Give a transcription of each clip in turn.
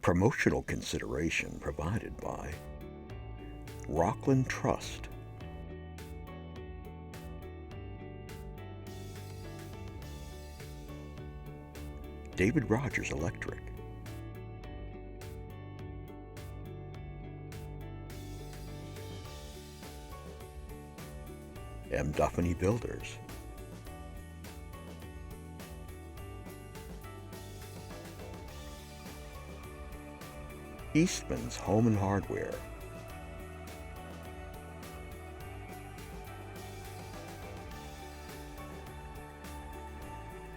Promotional consideration provided by Rockland Trust. David Rogers Electric. M. Duffany Builders. Eastman's Home and Hardware.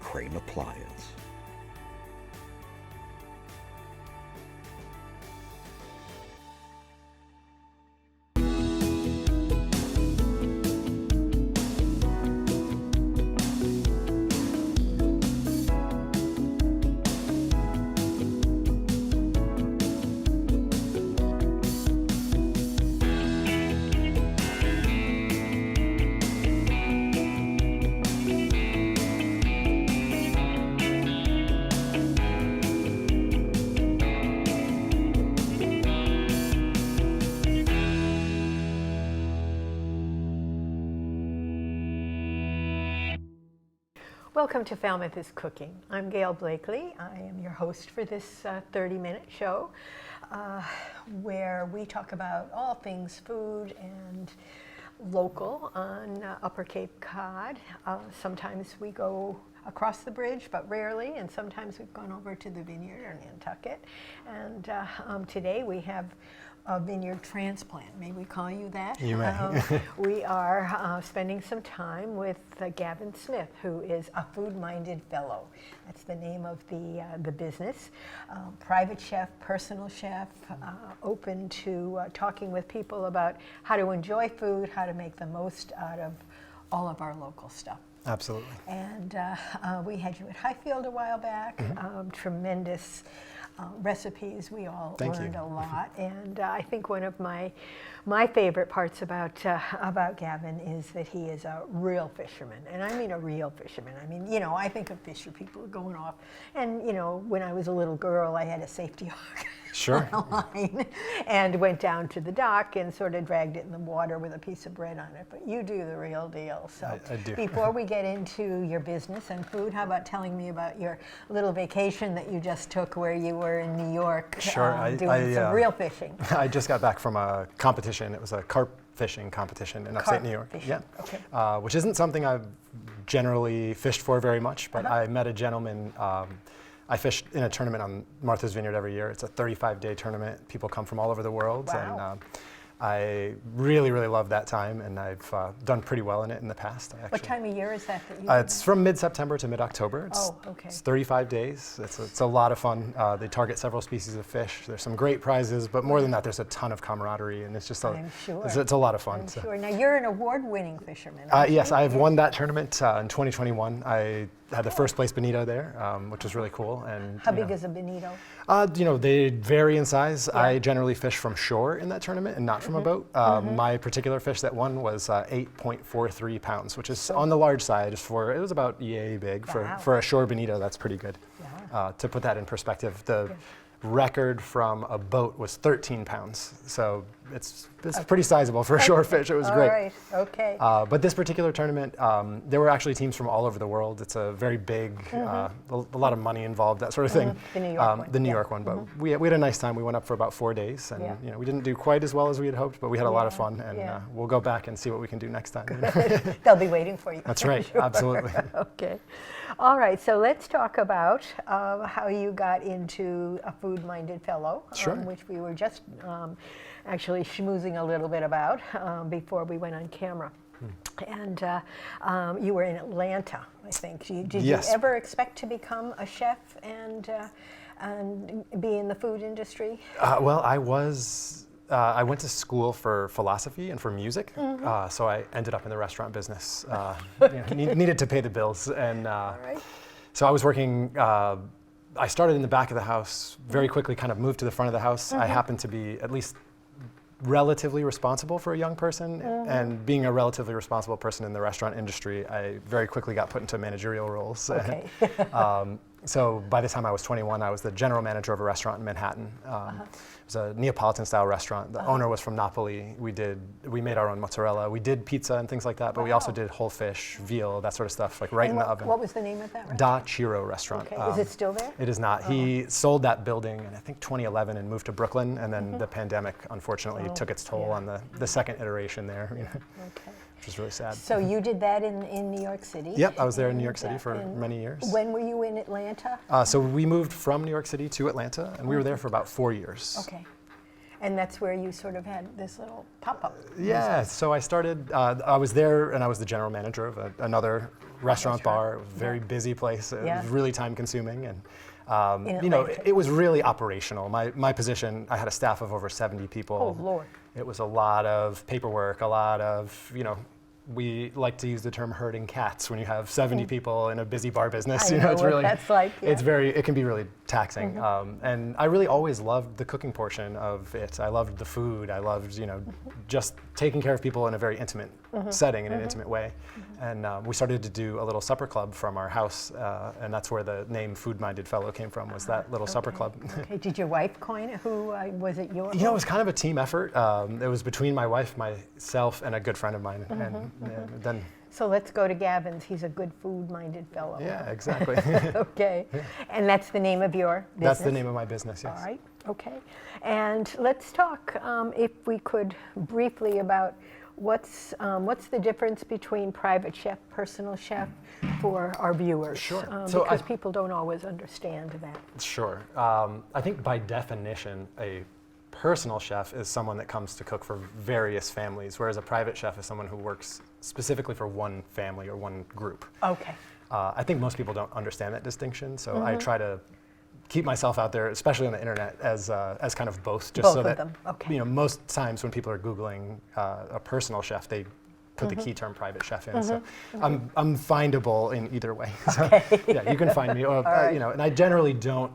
Crane Appliance. Welcome to Falmouth is Cooking. I'm Gail Blakely. I am your host for this 30-minute show where we talk about all things food and local on Upper Cape Cod. Sometimes we go across the bridge, but rarely, and sometimes we've gone over to the vineyard or Nantucket. And today we have a vineyard transplant. May we call you that? You may. We are spending some time with Gavin Smith, who is a food-minded fellow. That's the name of the business. Private chef, personal chef, open to talking with people about how to enjoy food, how to make the most out of all of our local stuff. Absolutely. And we had you at Highfield a while back. Tremendous recipes. We all learned a lot, and I think one of my favorite parts about Gavin is that he is a real fisherman, and I mean a real fisherman. I mean, you know, I think of fisher people going off, and you know, when I was a little girl, I had a safety hook. Sure. On a line, and went down to the dock and sort of dragged it in the water with a piece of bread on it. But you do the real deal. So I do. Before we get into your business and food, how about telling me about your little vacation that you just took where you were in New York doing some real fishing? I just got back from a competition. It was a carp fishing competition in upstate New York. Fishing. Yeah. Okay. Which isn't something I've generally fished for very much, but I met a gentleman. I fished in a tournament on Martha's Vineyard every year. It's a 35-day tournament. People come from all over the world. Wow. And I really, really love that time, and I've done pretty well in it in the past. What time of year is that you It's from mid-September to mid-October. Okay. It's 35 days. It's a lot of fun. They target several species of fish. There's some great prizes, but more than that, there's a ton of camaraderie, and it's just it's a lot of fun. Sure. Now, you're an award-winning fisherman. Yes, I've won that tournament in 2021. I had the first place bonito there, which was really cool. And how big is a bonito? You know, they vary in size. Yeah. I generally fish from shore in that tournament and not from a boat. My particular fish that won was 8.43 pounds, which is on the large side. It was about yay big. For a shore bonito. That's pretty good. Yeah. To put that in perspective, the record from a boat was 13 pounds. So it's pretty sizable for a shore fish. It was great. All right, okay. But this particular tournament, there were actually teams from all over the world. It's a very big, a lot of money involved, that sort of thing. The New York one. The New York one, but we had a nice time. We went up for about 4 days, and you know, we didn't do quite as well as we had hoped, but we had a lot of fun, and we'll go back and see what we can do next time. They'll be waiting for you. That's right, sure. Absolutely. Okay. All right, so let's talk about how you got into a food-minded fellow, which we were just actually schmoozing a little bit about before we went on camera. And you were in Atlanta, I think. Did you ever expect to become a chef and be in the food industry? Well, I went to school for philosophy and for music, so I ended up in the restaurant business. Needed to pay the bills, and so I was working. I started in the back of the house, very quickly kind of moved to the front of the house. I happened to be at least relatively responsible for a young person, and being a relatively responsible person in the restaurant industry, I very quickly got put into managerial roles. Okay. So by the time I was 21, I was the general manager of a restaurant in Manhattan. It was a Neapolitan-style restaurant. The owner was from Napoli. We made our own mozzarella. We did pizza and things like that, but we also did whole fish, veal, that sort of stuff, like right in the oven. What was the name of that restaurant? Da Ciro restaurant. Okay. Is it still there? It is not. He sold that building in, I think, 2011 and moved to Brooklyn, and then the pandemic, unfortunately, took its toll on the second iteration there, Okay. which was really sad. So you did that in New York City? Yep, I was there in New York City for many years. When were you in Atlanta? So we moved from New York City to Atlanta, and we were there for about 4 years. Okay. And that's where you sort of had this little pop-up. Yeah, so I started, I was there and I was the general manager of another restaurant bar, very busy place. It was really time consuming, and it was really operational. My position, I had a staff of over 70 people. Oh, Lord. It was a lot of paperwork, a lot of, we like to use the term herding cats when you have 70 people in a busy bar business. I know it's what really, that's like. Yeah. it can be really taxing. And I really always loved the cooking portion of it. I loved the food. I loved, just taking care of people in a very intimate setting, in an intimate way. And we started to do a little supper club from our house, and that's where the name Food Minded Fellow came from, was that little supper club. Okay. Did your wife coin it? Who was it? Your? It was kind of a team effort. It was between my wife, myself, and a good friend of mine. And then. So let's go to Gavin's. He's a good food-minded fellow. Yeah, exactly. Okay. And that's the name of your business? That's the name of my business, yes. All right. Okay. And let's talk, if we could, briefly about what's the difference between private chef, personal chef, for our viewers? Sure. Because people don't always understand that. Sure. I think by definition, a personal chef is someone that comes to cook for various families, whereas a private chef is someone who works specifically for one family or one group. Okay. I think most people don't understand that distinction, so I try to keep myself out there, especially on the internet, as kind of both, just Both so of that them. Okay. Most times when people are Googling a personal chef, they put the key term private chef in. So I'm findable in either way. So yeah, you can find me. Or, right. And I generally don't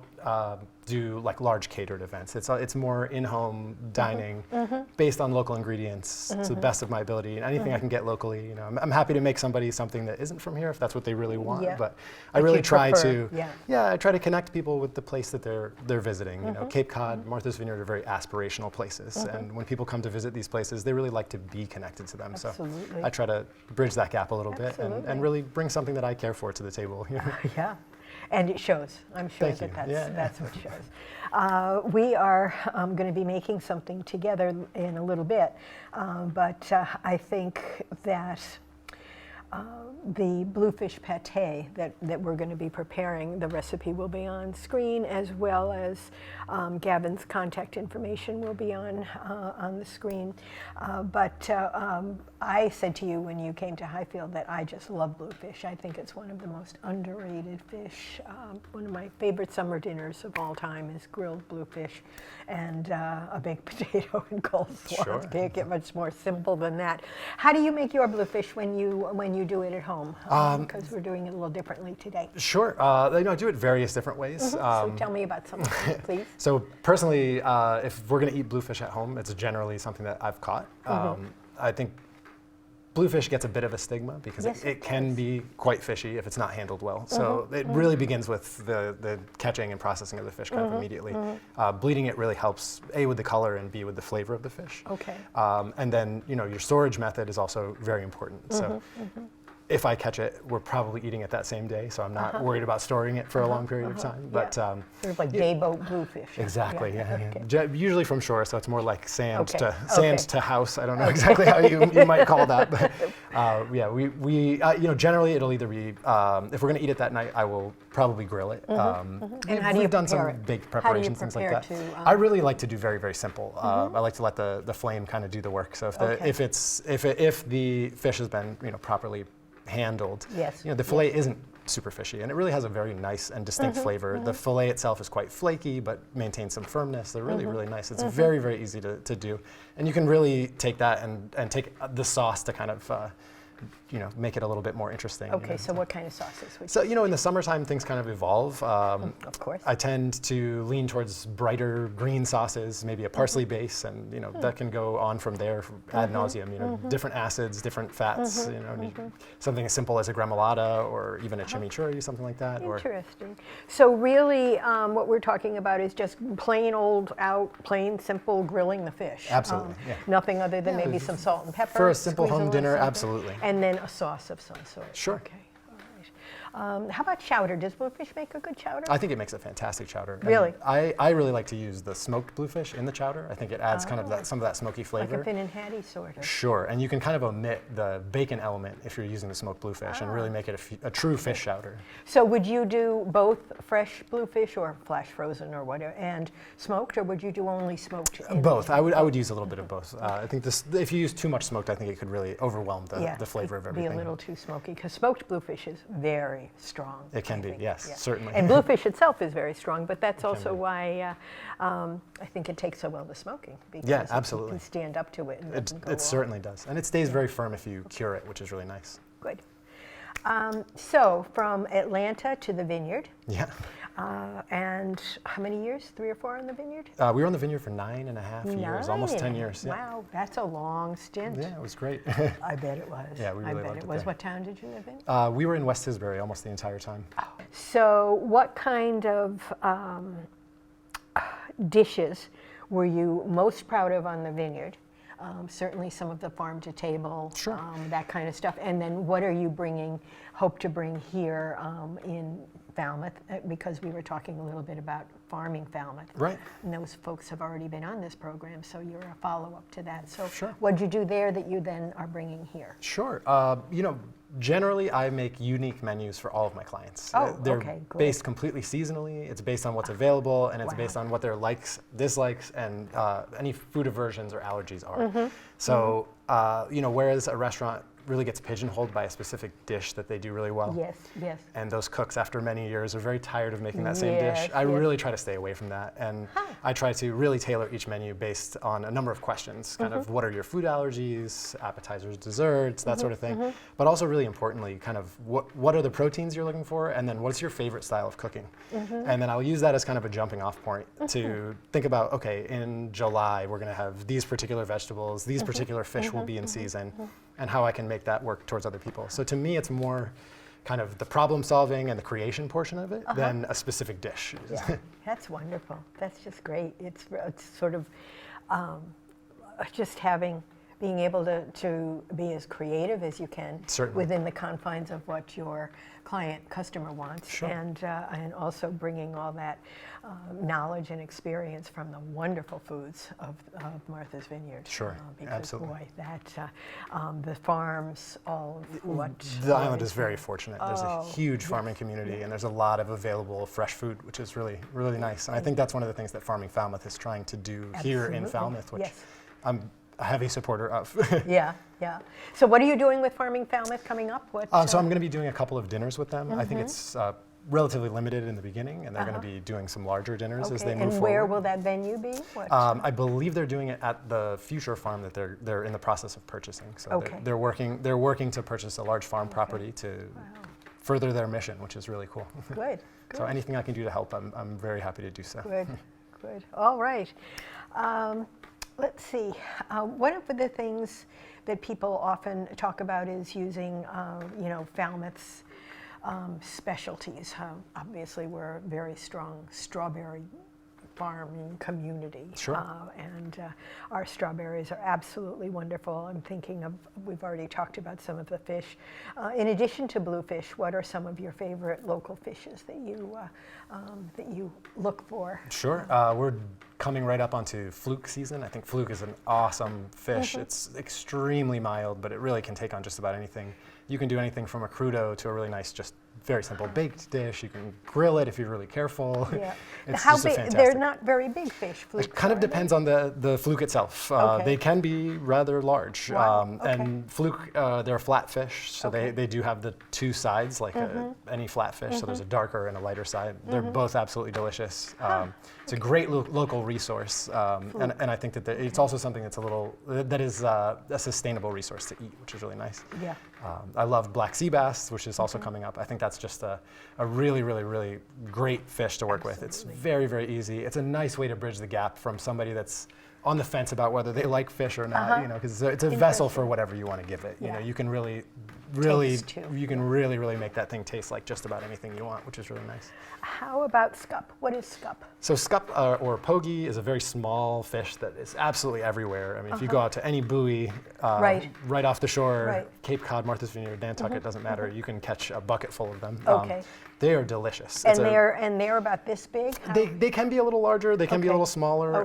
do like large catered events. It's more in-home dining based on local ingredients to the best of my ability, and anything I can get locally. I'm happy to make somebody something that isn't from here if that's what they really want. Yeah. But I really try to. Yeah. I try to connect people with the place that they're visiting. Cape Cod, Martha's Vineyard are very aspirational places, and when people come to visit these places, they really like to be connected to them. Absolutely. So I try to bridge that gap a little bit Absolutely. and really bring something that I care for to the table. Yeah. And it shows. I'm sure Thank that you. that's what shows. We are going to be making something together in a little bit, but I think that the bluefish pate that we're going to be preparing, the recipe will be on screen, as well as Gavin's contact information will be on the screen. But I said to you when you came to Highfield that I just love bluefish. I think it's one of the most underrated fish. One of my favorite summer dinners of all time is grilled bluefish and a baked potato and coleslaw. Sure. It can't get much more simple than that. How do you make your bluefish when you do it at home? Because we're doing it a little differently today. Sure. I do it various different ways. So tell me about some of them, please. So personally, if we're going to eat bluefish at home, it's generally something that I've caught. I think bluefish gets a bit of a stigma because it can be quite fishy if it's not handled well. So it really begins with the catching and processing of the fish kind of immediately. Bleeding it really helps, A, with the color, and B, with the flavor of the fish. Okay. And then, your storage method is also very important. So if I catch it, we're probably eating it that same day, so I'm not worried about storing it for a long period of time. But sort of like day boat bluefish. Exactly. Yeah. Okay. Usually from shore, so it's more like sand to house. I don't know exactly how you might call that, but we generally it'll either be if we're going to eat it that night, I will probably grill it. And how do you We've done prepare some it? baked How do you preparations, things like prepare that. to, I really like to do very, very simple. I like to let the flame kind of do the work. So if the fish has been properly handled, the fillet isn't super fishy, and it really has a very nice and distinct flavor. The fillet itself is quite flaky, but maintains some firmness. They're really, really nice. It's very, very easy to do, and you can really take that and take the sauce to kind of make it a little bit more interesting. Okay, so what kind of sauces would So, you in the summertime, things kind of evolve. Of course. I tend to lean towards brighter green sauces, maybe a parsley base, and that can go on from there ad nauseum. Different acids, different fats. Something as simple as a gremolata or even a chimichurri, something like that. Interesting. So really, what we're talking about is just plain plain simple grilling the fish. Absolutely. Yeah. Nothing other than maybe some salt and pepper. For a simple squeeze home little dinner, something, absolutely. And then a sauce of some sort. Sure. Okay. All right. How about chowder? Does bluefish make a good chowder? I think it makes a fantastic chowder. Really? And I really like to use the smoked bluefish in the chowder. I think it adds kind of some of that smoky flavor. Like a thin and hattie sort of. Sure, and you can kind of omit the bacon element if you're using the smoked bluefish and really make it a true fish chowder. So would you do both fresh bluefish or flash frozen or whatever and smoked, or would you do only smoked? Both. I would use a little bit of both. I think if you use too much smoked, I think it could really overwhelm the flavor of everything. Be a little too smoky, because smoked bluefish is very strong. It can be, yes, certainly. And bluefish itself is very strong, but that's also why I think it takes so well to smoking, because absolutely. it can stand up to it. And it certainly does, and it stays very firm if you cure it, which is really nice. Good. So from Atlanta to the vineyard. Yeah. And how many years? 3 or 4 in the vineyard? We were on the vineyard for 9.5 years, almost 10 years. Yeah. Wow, that's a long stint. Yeah, it was great. I bet it was. Yeah, we really loved it there. What town did you live in? We were in West Tisbury almost the entire time. Oh. So what kind of dishes were you most proud of on the vineyard? Certainly some of the farm to table, that kind of stuff. And then what are you hope to bring here in Falmouth? Because we were talking a little bit about farming Falmouth. Right. And those folks have already been on this program, so you're a follow-up to that. So Sure. what'd you do there that you then are bringing here? Sure. Generally, I make unique menus for all of my clients. Oh, They're okay, good. based completely seasonally. It's based on what's available, and it's based on what their likes, dislikes, and any food aversions or allergies are. So, whereas a restaurant really gets pigeonholed by a specific dish that they do really well. Yes, yes. And those cooks, after many years, are very tired of making that same dish. I yes. really try to stay away from that. And I try to really tailor each menu based on a number of questions, kind of what are your food allergies, appetizers, desserts, that sort of thing. But also really importantly, kind of what are the proteins you're looking for, and then what's your favorite style of cooking? And then I'll use that as kind of a jumping off point to think about, okay, in July, we're gonna have these particular vegetables, these particular fish will be in season, and how I can make that work towards other people. So to me, it's more kind of the problem solving and the creation portion of it than a specific dish. Yeah, that's wonderful. That's just great. It's sort of just being able to be as creative as you can within the confines of what your customer wants, and also bringing all that knowledge and experience from the wonderful foods of Martha's Vineyard. Sure, because absolutely. boy, that the farms, all of what the island is very fortunate. There's a huge farming community, and there's a lot of available fresh food, which is really, really nice. And I think that's one of the things that Farming Falmouth is trying to do here in Falmouth, which I'm a heavy supporter of. Yeah. So what are you doing with Farming Falmouth coming up? So I'm going to be doing a couple of dinners with them. I think it's relatively limited in the beginning, and they're going to be doing some larger dinners as they move forward. And where will that venue be? I believe they're doing it at the future farm that they're in the process of purchasing. So they're working to purchase a large farm property to further their mission, which is really cool. Good. So anything I can do to help, I'm very happy to do so. Good. All right. Let's see. One of the things that people often talk about is using, Falmouth's specialties. Obviously, we're a very strong strawberry farming community. And our strawberries are absolutely wonderful. I'm thinking we've already talked about some of the fish. In addition to bluefish, what are some of your favorite local fishes that you look for? Sure. We're coming right up onto fluke season. I think fluke is an awesome fish. It's extremely mild, but it really can take on just about anything. You can do anything from a crudo to a really nice, just very simple baked dish. You can grill it if you're really careful. Yeah. It's How just big? fantastic. They're not very big fish. Flukes, it kind of depends on the fluke itself. They can be rather large. And fluke, they're a flat fish, so they do have the two sides like any flat fish. So there's a darker and a lighter side. They're both absolutely delicious. It's a great local resource, and I think that it's also something that's that is a sustainable resource to eat, which is really nice. Yeah. I love black sea bass, which is also coming up. I think that's just a really, really, really great fish to work with. It's very, very easy. It's a nice way to bridge the gap from somebody that's on the fence about whether they like fish or not, you know, because it's a vessel for whatever you want to give it. You know, you can really make that thing taste like just about anything you want, which is really nice. How about scup? What is scup? So scup or pogie is a very small fish that is absolutely everywhere. I mean, if you go out to any buoy, right off the shore, Cape Cod, Martha's Vineyard, Nantucket, doesn't matter. You can catch a bucket full of them. Okay. They are delicious. And they're about this big? They can be a little larger. They can be a little smaller.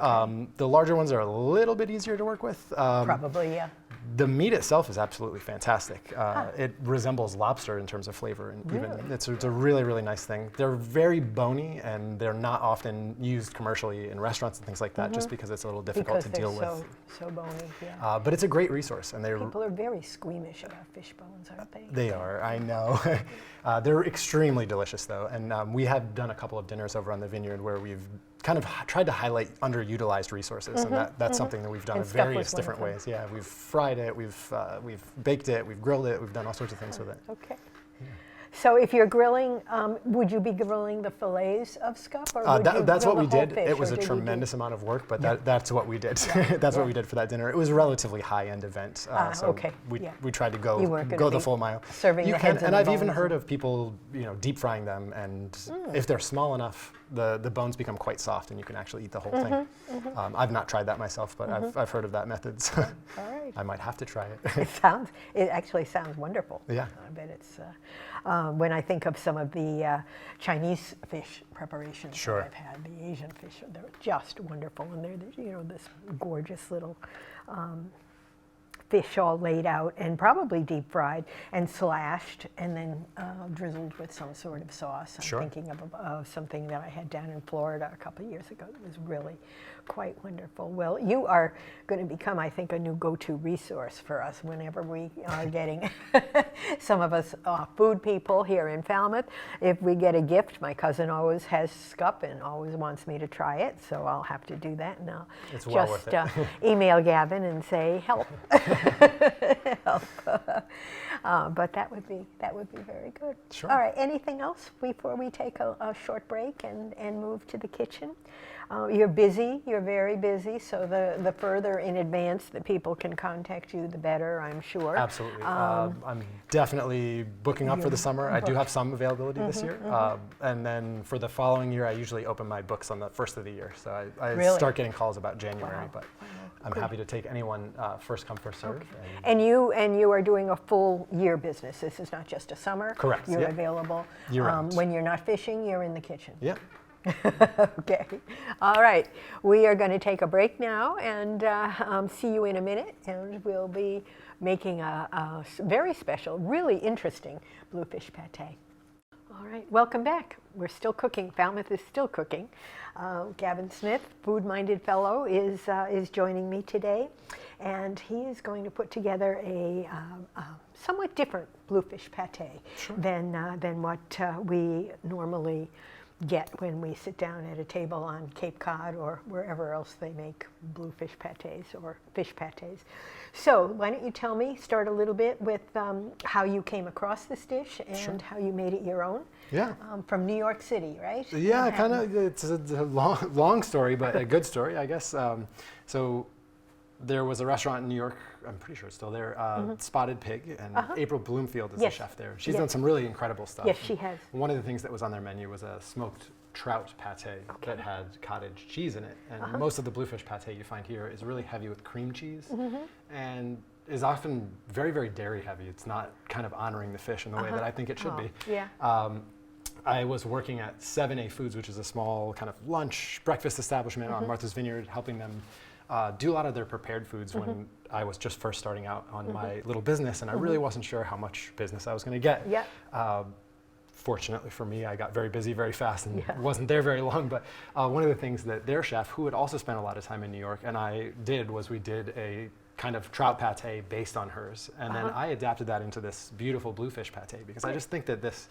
The larger ones are a little bit easier to work with. Probably, yeah. The meat itself is absolutely fantastic. It resembles lobster in terms of flavor, and even it's a really, really nice thing. They're very bony, and they're not often used commercially in restaurants and things like that, just because it's a little difficult to deal with. So bony, yeah. But it's a great resource, and people are very squeamish about fish bones, aren't they? They are, I know. They're extremely delicious, though, and we have done a couple of dinners over on the vineyard where we've kind of tried to highlight underutilized resources, and that's something that we've done in various different ways. Yeah, we've fried it, we've baked it, we've grilled it, we've done all sorts of things with it. Okay. Yeah. So if you're grilling, would you be grilling the fillets of scup, or that's what we did. It was a tremendous amount of work, but that's what we did. That's what we did for that dinner. It was a relatively high-end event, so we tried to go the full mile. Serving the heads and I've even heard of people, deep frying them, and if they're small enough, the bones become quite soft, and you can actually eat the whole thing. I've not tried that myself, but I've heard of that method. So all right. I might have to try it. It actually sounds wonderful. Yeah. I bet it's. When I think of some of the Chinese fish preparations that I've had, the Asian fish, they're just wonderful, and they're this gorgeous little fish all laid out and probably deep fried and slashed and then drizzled with some sort of sauce. I'm thinking of something that I had down in Florida a couple of years ago that was really quite wonderful. Well, you are going to become, I think, a new go-to resource for us whenever we are getting some of us food people here in Falmouth. If we get a gift, my cousin always has scup and always wants me to try it, so I'll have to do that, and I'll just email Gavin and say help. Help. But that would be very good. Sure. All right. Anything else before we take a short break and move to the kitchen? You're busy. You're very busy. So the further in advance that people can contact you, the better, I'm sure. Absolutely. I'm definitely booking up for the summer. I do have some availability this year. And then for the following year, I usually open my books on the first of the year. So I start getting calls about January, but I'm happy to take anyone first come, first serve. Okay. And you are doing a full year business. This is not just a summer. Correct. You're available. Year-round. When you're not fishing, you're in the kitchen. Yep. Okay. All right. We are going to take a break now and see you in a minute. And we'll be making a very special, really interesting bluefish pate. All right. Welcome back. We're still cooking. Falmouth is still cooking. Gavin Smith, food-minded fellow, is joining me today. And he is going to put together a somewhat different bluefish pate than what we normally get when we sit down at a table on Cape Cod or wherever else they make bluefish pates or fish pates. So why don't you tell me, start a little bit with how you came across this dish and how you made it your own. Yeah. From New York City, right? Yeah, kind of. It's a long story, but a good story, I guess. So there was a restaurant in New York, I'm pretty sure it's still there, Spotted Pig, and April Bloomfield is the chef there. She's done some really incredible stuff. Yes, she has. One of the things that was on their menu was a smoked trout pate that had cottage cheese in it. And most of the bluefish pate you find here is really heavy with cream cheese and is often very, very dairy heavy. It's not kind of honoring the fish in the way that I think it should be. Yeah. I was working at 7A Foods, which is a small kind of lunch, breakfast establishment on Martha's Vineyard, helping them do a lot of their prepared foods when I was just first starting out on my little business, and I really wasn't sure how much business I was going to get. Yeah. Fortunately for me, I got very busy very fast and wasn't there very long, but one of the things that their chef, who had also spent a lot of time in New York, and I did, was we did a kind of trout pate based on hers, and then I adapted that into this beautiful bluefish pate, because I just think that this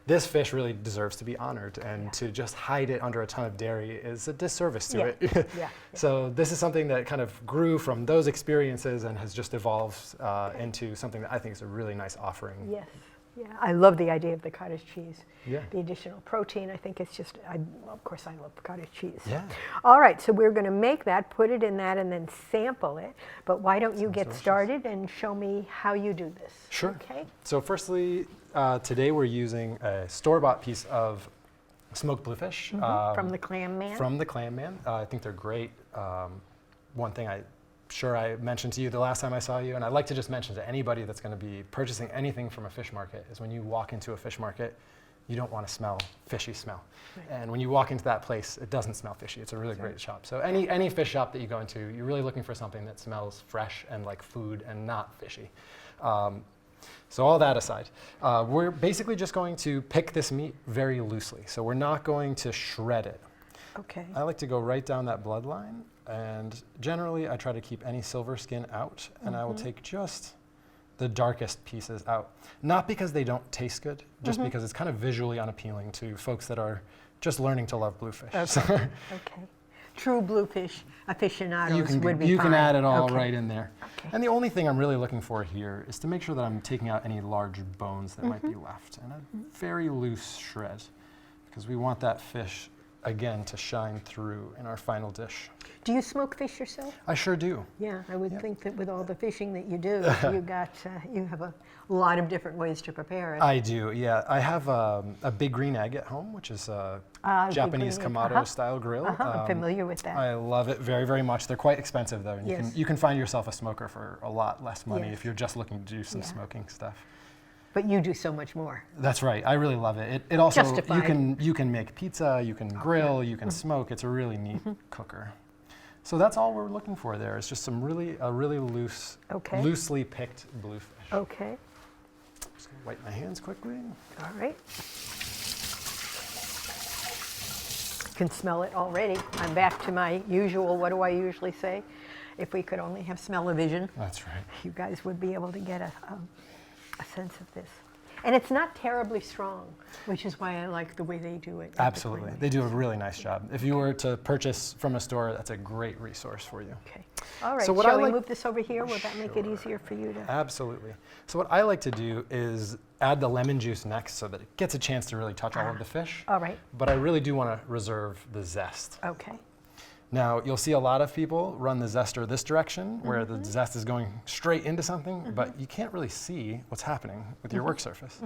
this fish really deserves to be honored, and to just hide it under a ton of dairy is a disservice to it. So this is something that kind of grew from those experiences and has just evolved into something that I think is a really nice offering. Yes. Yeah, I love the idea of the cottage cheese. Yeah. The additional protein, I think it's just, of course I love cottage cheese. Yeah. All right, so we're going to make that, put it in that, and then sample it. But why don't you get delicious. Started and show me how you do this? Sure. Okay. So firstly, today we're using a store-bought piece of smoked bluefish. From the Clam Man? From the Clam Man. I think they're great. One thing I mentioned to you the last time I saw you, and I'd like to just mention to anybody that's going to be purchasing anything from a fish market, is when you walk into a fish market, you don't want to smell fishy smell. Right. And when you walk into that place, it doesn't smell fishy. It's a really great shop. So any fish shop that you go into, you're really looking for something that smells fresh and like food and not fishy. So all that aside, we're basically just going to pick this meat very loosely. So we're not going to shred it. Okay. I like to go right down that bloodline, and generally I try to keep any silver skin out, and I will take just the darkest pieces out. Not because they don't taste good, just because it's kind of visually unappealing to folks that are just learning to love bluefish. Okay. Okay. True bluefish aficionados would be You fine. can add it all Okay. right in there. Okay. And the only thing I'm really looking for here is to make sure that I'm taking out any large bones that might be left, and a very loose shred, because we want that fish again to shine through in our final dish. Do you smoke fish yourself? I sure do. Yeah, I would think that with all the fishing that you do, you have a lot of different ways to prepare it. I do, yeah. I have a big green egg at home, which is a Japanese green egg. Kamado style grill. I'm familiar with that. I love it very, very much. They're quite expensive though, and Yes. you can find yourself a smoker for a lot less money Yes. if you're just looking to do some smoking stuff. But you do so much more. That's right. I really love it. It also Justified. you can make pizza, you can grill, you can smoke. It's a really neat cooker. So that's all we're looking for there. It's just a really loose, loosely picked bluefish. Okay. Just gonna wipe my hands quickly. All right. You can smell it already. I'm back to my usual, what do I usually say? If we could only have smell-o-vision, That's right. you guys would be able to get a sense of this. And it's not terribly strong, which is why I like the way they do it. Absolutely. They do a really nice job. If you were to purchase from a store, that's a great resource for you. Okay. All right. So what Shall I we like- move this over here? Will that make it easier for you to? Absolutely. So what I like to do is add the lemon juice next so that it gets a chance to really touch all of the fish. All right. But I really do want to reserve the zest. Okay. Now, you'll see a lot of people run the zester this direction, where the zest is going straight into something, but you can't really see what's happening with your work surface.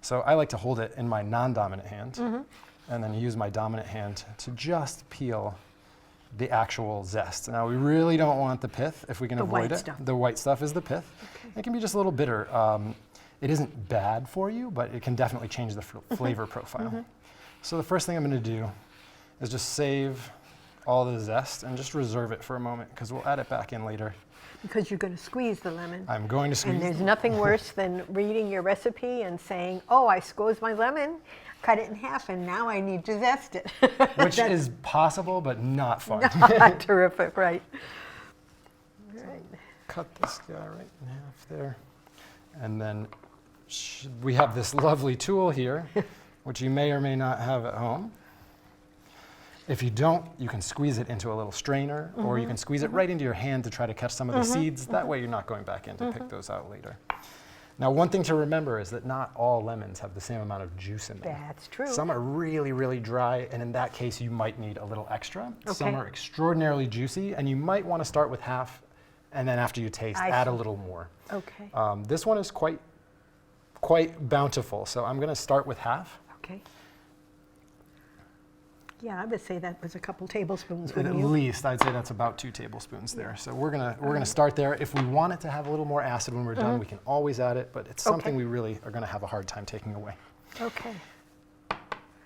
So I like to hold it in my non-dominant hand, and then use my dominant hand to just peel the actual zest. Now, we really don't want the pith if we can avoid it. Stuff. The white stuff is the pith. Okay. It can be just a little bitter. It isn't bad for you, but it can definitely change the flavor profile. So the first thing I'm going to do is just save all the zest and just reserve it for a moment, because we'll add it back in later. Because you're going to squeeze the lemon. I'm going to squeeze. And there's nothing worse than reading your recipe and saying, oh, I squeezed my lemon, cut it in half, and now I need to zest it. Which is possible, but not fun. Terrific, right. All right. Cut this guy right in half there. And then we have this lovely tool here, which you may or may not have at home. If you don't, you can squeeze it into a little strainer, or you can squeeze it right into your hand to try to catch some of the seeds. That way you're not going back in to pick those out later. Now, one thing to remember is that not all lemons have the same amount of juice in them. That's true. Some are really, really dry, and in that case, you might need a little extra. Okay. Some are extraordinarily juicy, and you might want to start with half, and then after you taste, add a little more. Okay. This one is quite bountiful, so I'm going to start with half. Okay. Yeah, I would say that was a couple tablespoons, At wouldn't you? least, I'd say that's about 2 tablespoons there. So we're gonna start there. If we want it to have a little more acid when we're done, we can always add it, but it's something we really are gonna have a hard time taking away. Okay.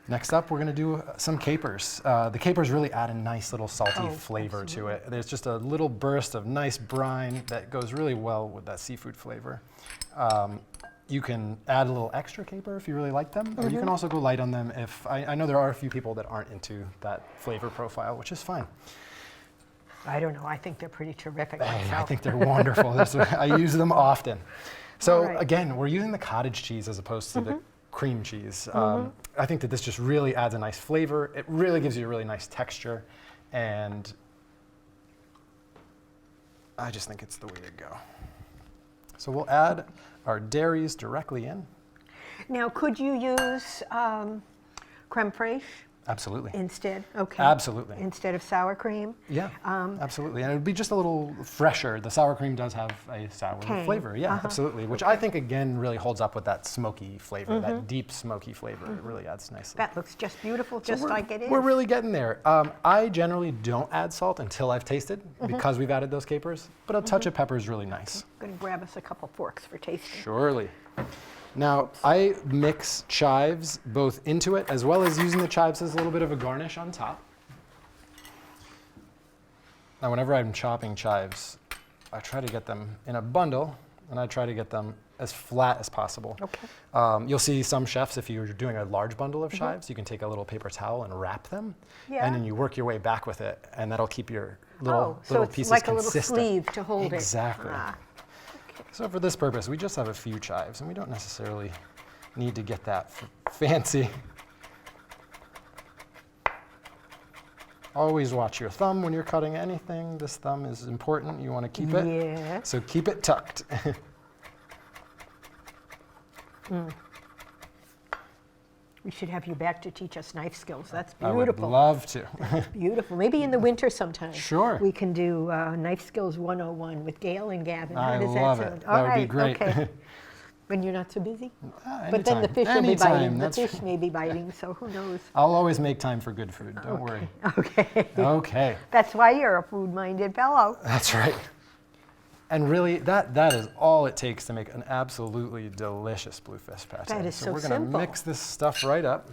Next up, we're gonna do some capers. The capers really add a nice little salty flavor to it. There's just a little burst of nice brine that goes really well with that seafood flavor. You can add a little extra caper if you really like them, or you can also go light on them if, I know there are a few people that aren't into that flavor profile, which is fine. I don't know, I think they're pretty terrific I myself. think they're wonderful. I use them often. So All right. again, we're using the cottage cheese as opposed to the cream cheese. I think that this just really adds a nice flavor. It really gives you a really nice texture, and I just think it's the way to go. So we'll add our dairies directly in. Now, could you use creme fraiche Absolutely. instead? Okay. Absolutely. Instead of sour cream? Yeah, absolutely. And it would be just a little fresher. The sour cream does have a sour flavor. Yeah, absolutely. Which I think, again, really holds up with that smoky flavor, that deep smoky flavor. It really adds nicely. That looks just beautiful, just like it is. We're really getting there. I generally don't add salt until I've tasted because we've added those capers, but a touch of pepper is really nice. I'm going to grab us a couple forks for tasting. Surely. Now, I mix chives both into it as well as using the chives as a little bit of a garnish on top. Now, whenever I'm chopping chives, I try to get them in a bundle, and I try to get them as flat as possible. Okay. You'll see some chefs, if you're doing a large bundle of chives, you can take a little paper towel and wrap them, and then you work your way back with it, and that'll keep your little pieces like consistent. A little sleeve to hold Exactly. it. So for this purpose, we just have a few chives, and we don't necessarily need to get that fancy. Always watch your thumb when you're cutting anything. This thumb is important. You want to keep it. Yeah. So keep it tucked. We should have you back to teach us knife skills. That's I beautiful. would love to. Beautiful. Maybe in the winter sometime. Sure. We can do Knife Skills 101 with Gail and Gavin. How I does love that it. sound? That All would be right, great. Okay. When you're not so busy. But Anytime. then the fish will be Anytime, biting. The that's fish may be biting, so who knows? I'll always make time for good food. Don't worry. Okay. Okay. That's why you're a food-minded fellow. That's right. And really, that is all it takes to make an absolutely delicious bluefish pate. That is so we're gonna simple. mix this stuff right up.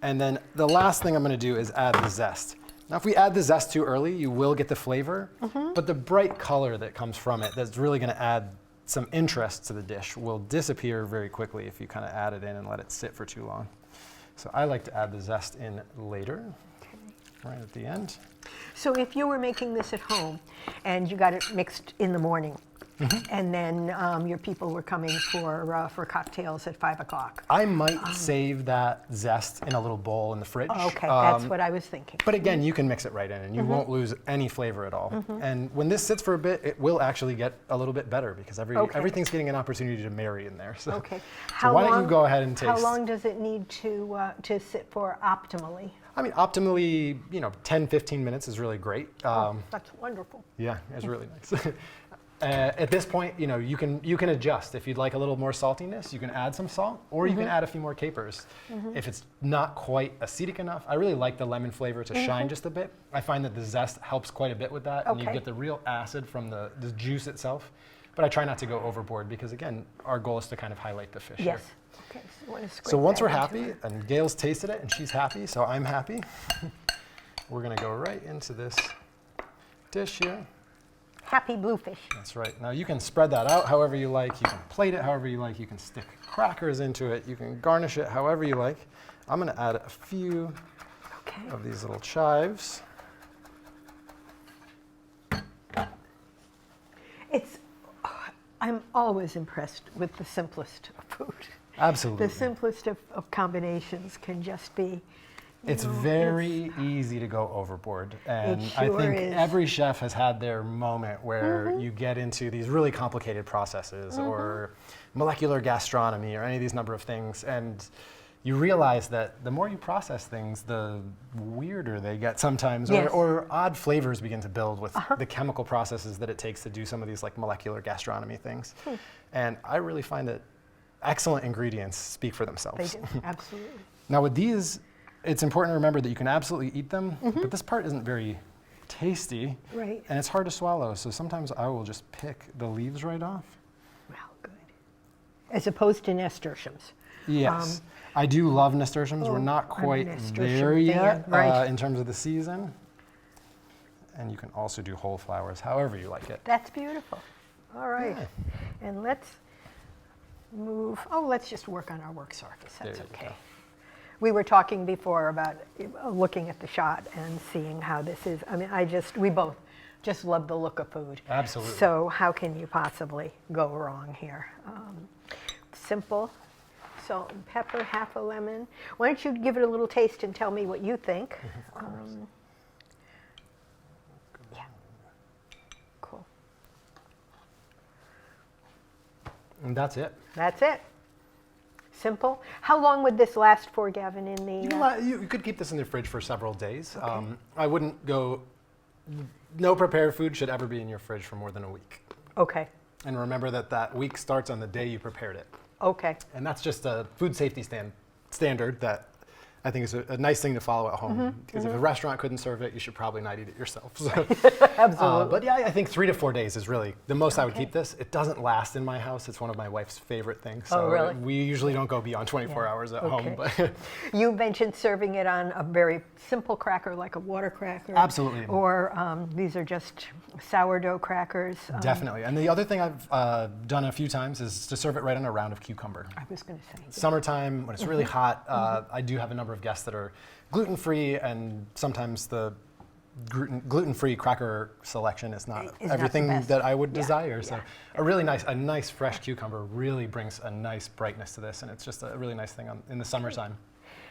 And then the last thing I'm gonna do is add the zest. Now, if we add the zest too early, you will get the flavor, but the bright color that comes from it that's really gonna add some interest to the dish will disappear very quickly if you kind of add it in and let it sit for too long. So I like to add the zest in later, right at the end. So if you were making this at home and you got it mixed in the morning, and then your people were coming for cocktails at 5 o'clock. I might save that zest in a little bowl in the fridge. Okay, that's what I was thinking. But again, you can mix it right in and you won't lose any flavor at all. And when this sits for a bit, it will actually get a little bit better because everything's getting an opportunity to marry in there. So, Okay. so why don't you go ahead and taste? How long does it need to sit for optimally? I mean, optimally, 10, 15 minutes is really great. That's wonderful. Yeah, it's really nice. At this point, you can adjust. If you'd like a little more saltiness, you can add some salt, or you can add a few more capers. If it's not quite acetic enough, I really like the lemon flavor to shine just a bit. I find that the zest helps quite a bit with that, and you get the real acid from the juice itself. But I try not to go overboard because, again, our goal is to kind of highlight the fish here. Yes. Okay, so, you want to So once scrape we're that into happy, and Gail's tasted it, and she's happy, so I'm happy, we're going to go right into this dish here. Happy bluefish. That's right. Now you can spread that out however you like. You can plate it however you like. You can stick crackers into it. You can garnish it however you like. I'm going to add a few of these little chives. I'm always impressed with the simplest of food. Absolutely. The simplest of combinations can just be. It's very easy to go overboard. And I sure think is. every chef has had their moment where you get into these really complicated processes or molecular gastronomy or any of these number of things. And you realize that the more you process things, the weirder they get sometimes, or odd flavors begin to build with the chemical processes that it takes to do some of these like molecular gastronomy things. And I really find that excellent ingredients speak for themselves. They do, absolutely. Now with these, it's important to remember that you can absolutely eat them, but this part isn't very tasty, Right. and it's hard to swallow. So sometimes I will just pick the leaves right off. Well, good. As opposed to nasturtiums. Yes, I do love nasturtiums. We're not quite there yet in terms of the season. And you can also do whole flowers, however you like it. That's beautiful. All right. Yeah. And let's move. Oh, let's just work on our work surface. That's okay. Go. We were talking before about looking at the shot and seeing how this is. I mean, we both just love the look of food. Absolutely. So how can you possibly go wrong here? Simple, salt and pepper, half a lemon. Why don't you give it a little taste and tell me what you think? Yeah. Cool. And that's it. That's it. Simple. How long would this last for, Gavin, in the... You could keep this in the fridge for several days. Okay. I wouldn't go, no prepared food should ever be in your fridge for more than a week. Okay. And remember that week starts on the day you prepared it. Okay. And that's just a food safety standard that I think is a nice thing to follow at home. Because if a restaurant couldn't serve it, you should probably not eat it yourself. So, Absolutely. but yeah, I think 3 to 4 days is really the most I would keep this. It doesn't last in my house. It's one of my wife's favorite things. So really? we usually don't go beyond 24 hours at home. But you mentioned serving it on a very simple cracker, like a water cracker. Absolutely. Or these are just sourdough crackers. Definitely. And the other thing I've done a few times is to serve it right on a round of cucumber. I was going to say. Summertime, when it's really hot, I do have a number of guests that are gluten-free, and sometimes the gluten-free cracker selection is not everything that I would desire. So a nice fresh cucumber really brings a nice brightness to this, and it's just a really nice thing in the summertime.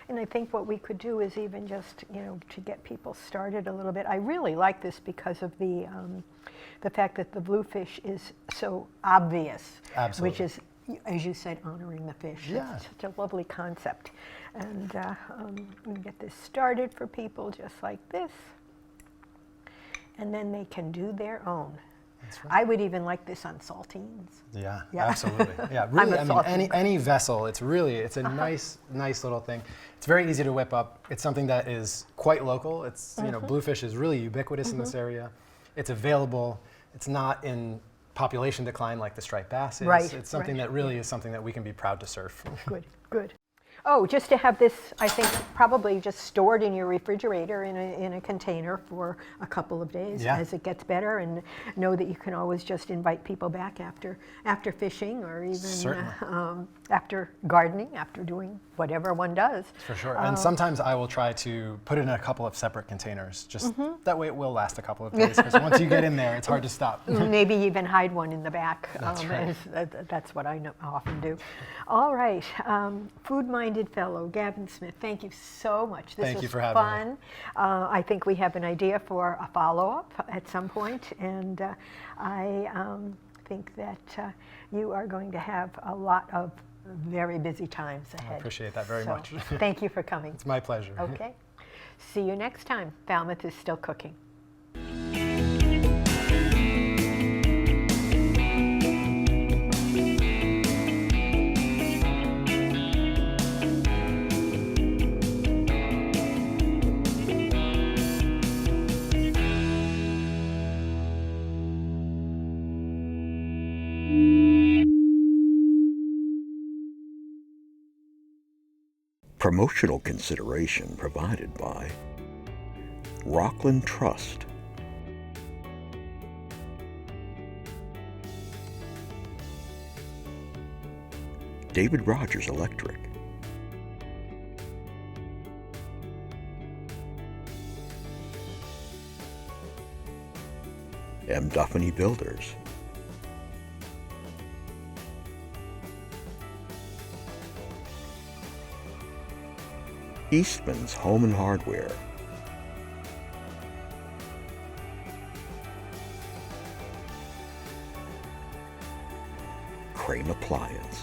And I think what we could do is even just, to get people started a little bit. I really like this because of the fact that the bluefish is so obvious. Absolutely. Which is, as you said, honoring the fish. Yeah. It's such a lovely concept. And we get this started for people just like this. And then they can do their own. That's right. I would even like this on saltines. Yeah, Yeah. absolutely. Yeah, really. I'm a Any vessel. It's a nice little thing. It's very easy to whip up. It's something that is quite local. It's bluefish is really ubiquitous in this area. It's available. It's not in population decline like the striped bass is. Right, It's something that really is something that we can be proud to serve. Good, good. Oh, just to have this, I think, probably just stored in your refrigerator in a container for a couple of days as it gets better, and know that you can always just invite people back after fishing, or even after gardening, after doing whatever one does. For sure. And sometimes I will try to put it in a couple of separate containers, just that way it will last a couple of days, because once you get in there, it's hard to stop. Maybe even hide one in the back. That's right. That's what I often do. All right. Food-minded fellow, Gavin Smith, thank you so much. This Thank you was for having me. fun. I think we have an idea for a follow-up at some point, and I think that you are going to have a lot of very busy times ahead. I appreciate that very much. Thank you for coming. It's my pleasure. Okay. See you next time. Falmouth is still cooking. Promotional consideration provided by Rockland Trust, David Rogers Electric, M. Duffany Builders, Eastman's Home and Hardware, Crane Appliance.